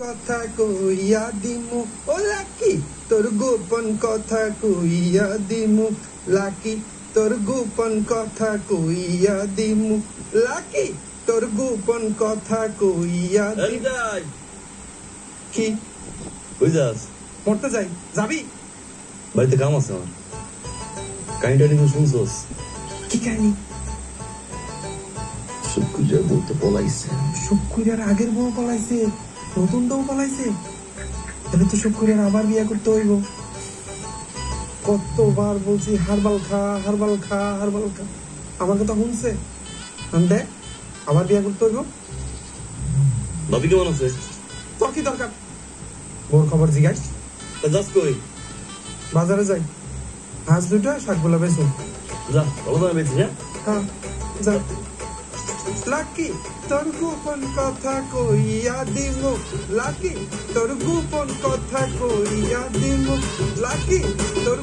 কথা কইয়া দিমু ও লাকি তোর গোপন কথা কইয়া দিমু লাকি তোর গোপন কথা কইয়া দিমু লাকি তোর গোপন কথা কইয়া দিমু কি কই যাস? পড়তে যাই, যাবি? বাড়িতে কাম আছে আমার। কাহিনীটা কিন্তু শুনছস? কি কাহিনী? শুক্রিয়ার বউ তো পলাইছে। শুক্রিয়ার আগের বউ পলাইছে, নতুন বউ পলাইছে। তাহলে তো শুক্রিয়ার আবার বিয়ে করতে হইব। কতবার বলছি হারবাল খা হারবাল খা হারবাল খা, আমার কথা শুনছে? দেখ আবার বিয়ে করতে হইব। ভাবি কেমন আছে? তোর কি দরকার? বউর খবর জিজ্ঞাস। যাস কই? বাজারে যাই, হাঁস দুটো শাকগুলা বেচুন। যা, ভালো দামে বেচিস। হ্যাঁ যা। লাকি তোর গোপন কথা কইয়া দিমু লাকি তোর গোপন কথা কইয়া দিমু লাকি তোর